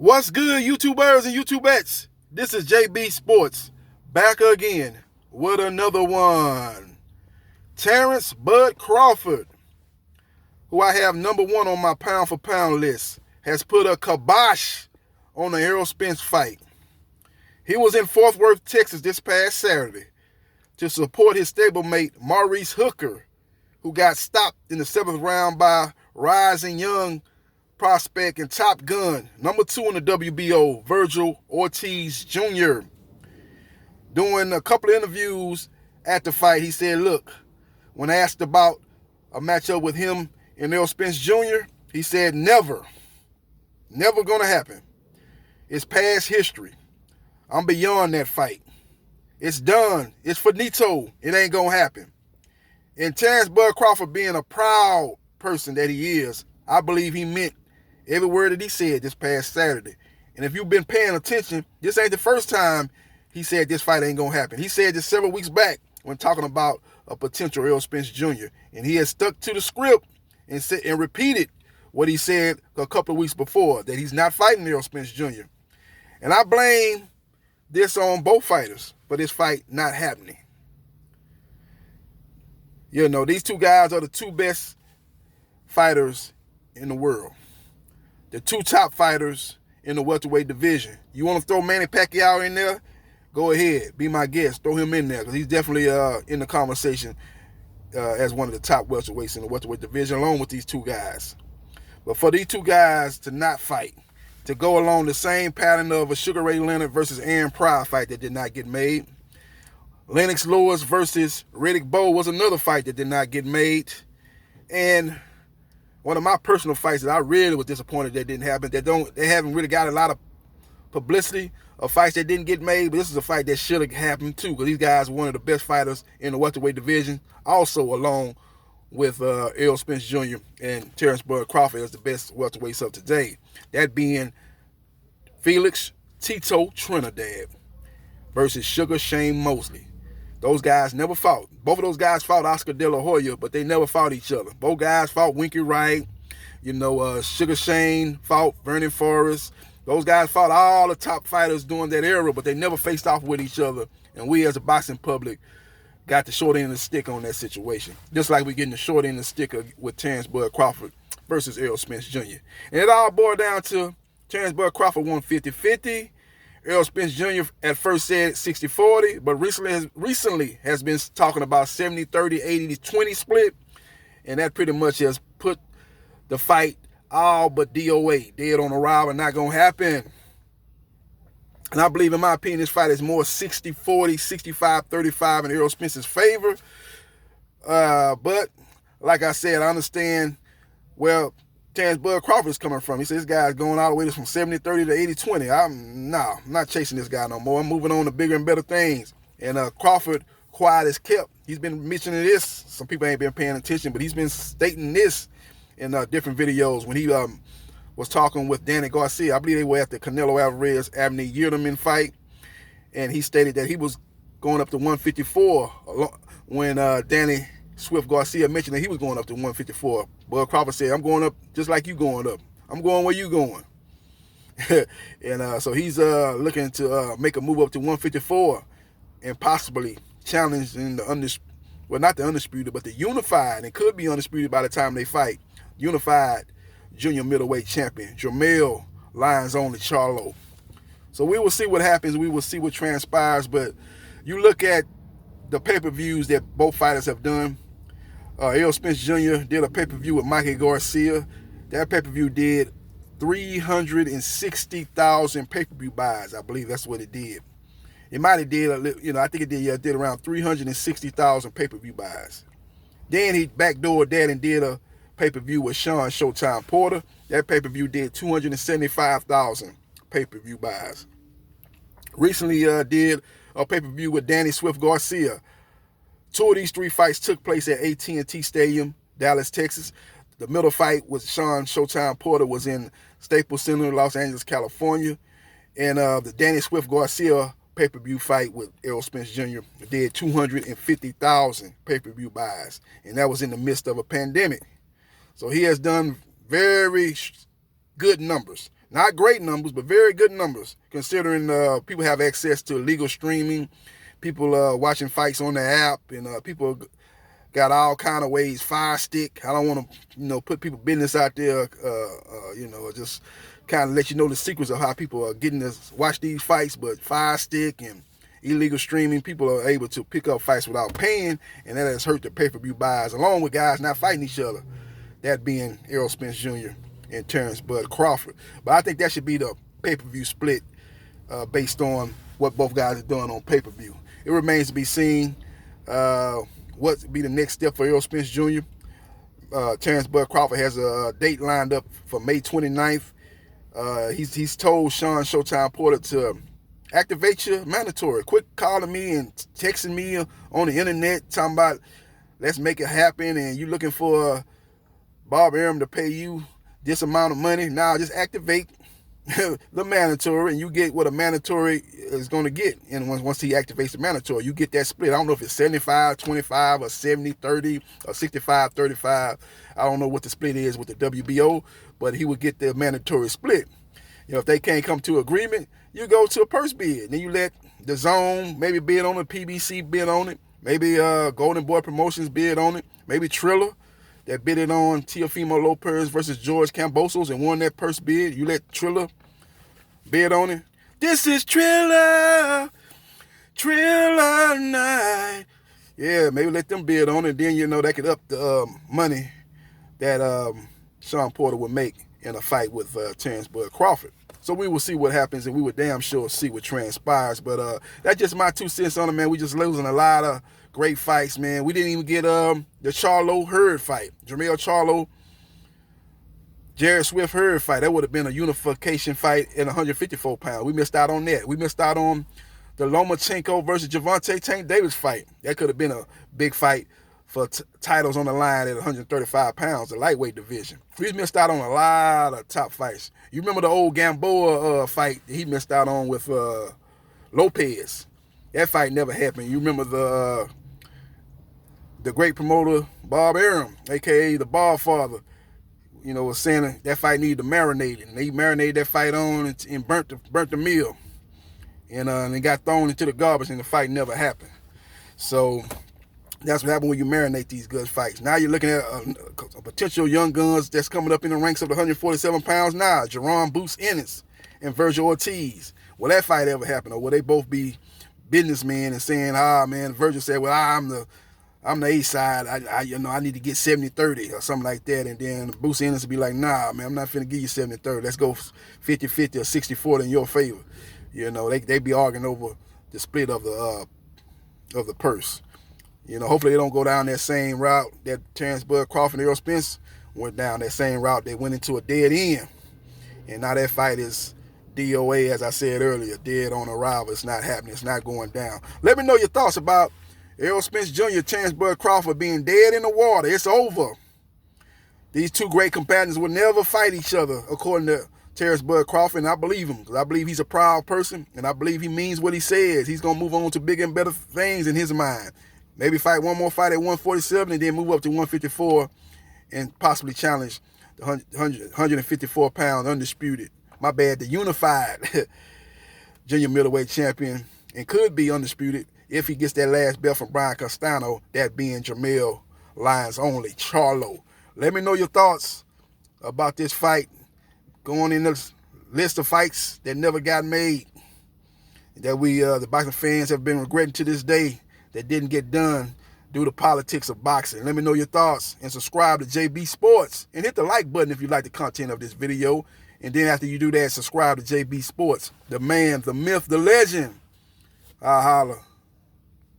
What's good, YouTubers and YouTubettes? This is JB Sports, back again with another one. Terrence Bud Crawford, who I have number one on my pound for pound list, has put a kibosh on the Errol Spence fight. He was in Fort Worth, Texas this past Saturday to support his stablemate Maurice Hooker, who got stopped in the 7th round by rising young prospect and top gun, number 2 in the WBO, Errol Ortiz Jr. Doing a couple of interviews at the fight, he said, look, when asked about a matchup with him and Errol Spence Jr., he said, never gonna happen. It's past history. I'm beyond that fight. It's done. It's finito. It ain't gonna happen. And Terrence Bud Crawford, being a proud person that he is, I believe he meant every word that he said this past Saturday. And if you've been paying attention, this ain't the first time he said this fight ain't gonna happen. He said this several weeks back when talking about a potential Errol Spence Jr. And he has stuck to the script and said and repeated what he said a couple of weeks before, that he's not fighting Errol Spence Jr. And I blame this on both fighters for this fight not happening. You know, these two guys are the two best fighters in the world. The two top fighters in the welterweight division. You want to throw Manny Pacquiao in there? Go ahead. Be my guest. Throw him in there because he's definitely in the conversation as one of the top welterweights in the welterweight division, along with these two guys. But for these two guys to not fight, to go along the same pattern of a Sugar Ray Leonard versus Aaron Pryor fight that did not get made. Lennox Lewis versus Riddick Bowe was another fight that did not get made. And one of my personal fights that I really was disappointed that didn't happen, they haven't really got a lot of publicity of fights that didn't get made, but this is a fight that should have happened too, because these guys are one of the best fighters in the welterweight division, also along with Errol Spence Jr. and Terrence Bud Crawford as the best welterweights of today. That being Felix Tito Trinidad versus Sugar Shane Mosley. Those guys never fought. Both of those guys fought Oscar De La Hoya, but they never fought each other. Both guys fought Winky Wright. Sugar Shane fought Vernon Forrest. Those guys fought all the top fighters during that era, but they never faced off with each other. And we as a boxing public got the short end of the stick on that situation. Just like we're getting the short end of the stick with Terrence Bud Crawford versus Errol Spence Jr. And it all boiled down to Terrence Bud Crawford won 50-50. Errol Spence Jr. at first said 60-40, but recently has been talking about 70-30, 80-20 split, and that pretty much has put the fight all but DOA, dead on arrival, and not going to happen. And I believe, in my opinion, this fight is more 60-40, 65-35 in Errol Spence's favor. But like I said, I understand where Terrence Bud Crawford is coming from. He says this guy's going all the way from 70-30 to 80-20. I'm not chasing this guy no more. I'm moving on to bigger and better things. And Crawford, quiet as kept. He's been mentioning this. Some people ain't been paying attention, but he's been stating this in different videos when he was talking with Danny Garcia. I believe they were at the Canelo Alvarez-Abney Yildirim fight. And he stated that he was going up to 154 when Danny Swift Garcia mentioned that he was going up to 154. Bud Crawford said, I'm going up just like you going up. I'm going where you going. And so he's looking to make a move up to 154 and possibly challenging not the undisputed, but the unified, and could be undisputed by the time they fight, unified junior middleweight champion, Jermell Lyons Only Charlo. So we will see what happens. We will see what transpires. But you look at the pay-per-views that both fighters have done. Errol Spence Jr. did a pay-per-view with Mikey Garcia. That pay-per-view did 360,000 pay-per-view buys. I believe that's what it did. It might have did, I think it did around 360,000 pay-per-view buys. Then he backdoored that and did a pay-per-view with Sean Showtime Porter. That pay-per-view did 275,000 pay-per-view buys. Recently did a pay-per-view with Danny Swift Garcia. Two of these three fights took place at AT&T Stadium, Dallas, Texas. The middle fight with Sean Showtime Porter was in Staples Center, Los Angeles, California. And the Danny Swift Garcia pay-per-view fight with Errol Spence Jr. did 250,000 pay-per-view buys. And that was in the midst of a pandemic. So he has done very good numbers. Not great numbers, but very good numbers, considering people have access to legal streaming, people watching fights on the app, and people got all kind of ways. Fire Stick. I don't want to, put people business out there. Just kind of let you know the secrets of how people are getting to watch these fights. But Fire Stick and illegal streaming, people are able to pick up fights without paying, and that has hurt the pay-per-view buyers, along with guys not fighting each other. That being Errol Spence Jr. and Terrence Bud Crawford. But I think that should be the pay-per-view split based on what both guys are doing on pay-per-view. It remains to be seen what be the next step for Errol Spence Jr. Terrence Bud Crawford has a date lined up for May 29th. He's told Sean Showtime Porter to activate your mandatory. Quit calling me and texting me on the internet talking about let's make it happen and you looking for Bob Arum to pay you this amount of money. Now just activate the mandatory and you get what a mandatory is going to get. And once he activates the mandatory, you get that split. I don't know if it's 75-25 or 70-30 or 65-35. I don't know what the split is with the WBO, but he would get the mandatory split. If they can't come to agreement, you go to a purse bid. Then you let the Zone maybe bid on it, PBC bid on it, maybe Golden Boy Promotions bid on it, maybe Triller that bidded on Teofimo Lopez versus George Kambosos and won that purse bid. You let Triller bid on it. This is Triller night. Yeah, maybe let them bid on it. Then that could up the money that Sean Porter would make in a fight with Terrence Bud Crawford. So we will see what happens, and we would damn sure see what transpires. But that's just my 2 cents on it, man. We just losing a lot of great fights, man. We didn't even get the Charlo Hurd fight. Jermell Charlo, Jared Swift Hurd fight. That would have been a unification fight in 154 pounds. We missed out on that. We missed out on the Lomachenko versus Gervonta Tank Davis fight. That could have been a big fight for titles on the line at 135 pounds, the lightweight division. We missed out on a lot of top fights. You remember the old Gamboa fight that he missed out on with Lopez? That fight never happened. You remember the great promoter Bob Arum, a.k.a. the Ball Father, was saying that fight needed to marinate, and they marinated that fight on and burnt the meal, and it got thrown into the garbage, and the fight never happened. So that's what happened when you marinate these good fights. Now you're looking at a potential young guns that's coming up in the ranks of the 147 pounds now. Jerome Boots Ennis and Virgil Ortiz. Will that fight ever happen? Or will they both be businessmen and saying, man, Virgil said, well, I'm the A side. I need to get 70-30 or something like that. And then Boots Ennis will be like, nah, man, I'm not finna give you 70-30. Let's go 50-50 or 60-40 in your favor. They be arguing over the split of the purse. Hopefully they don't go down that same route that Terrence Bud Crawford and Errol Spence went down, that same route. They went into a dead end. And now that fight is DOA, as I said earlier, dead on arrival. It's not happening. It's not going down. Let me know your thoughts about Errol Spence Jr., Terrence Bud Crawford being dead in the water. It's over. These two great competitors will never fight each other, according to Terrence Bud Crawford, and I believe him, because I believe he's a proud person, and I believe he means what he says. He's going to move on to bigger and better things in his mind. Maybe fight one more fight at 147 and then move up to 154 and possibly challenge the 154-pound undisputed, the unified junior middleweight champion, and could be undisputed if he gets that last belt from Brian Castano, that being Jermell Lyons only, Charlo. Let me know your thoughts about this fight going in this list of fights that never got made, that we, the boxing fans, have been regretting to this day, that didn't get done due to politics of boxing. Let me know your thoughts and subscribe to JB Sports and hit the like button if you like the content of this video. And then after you do that, subscribe to JB Sports, the man, the myth, the legend. I'll holler.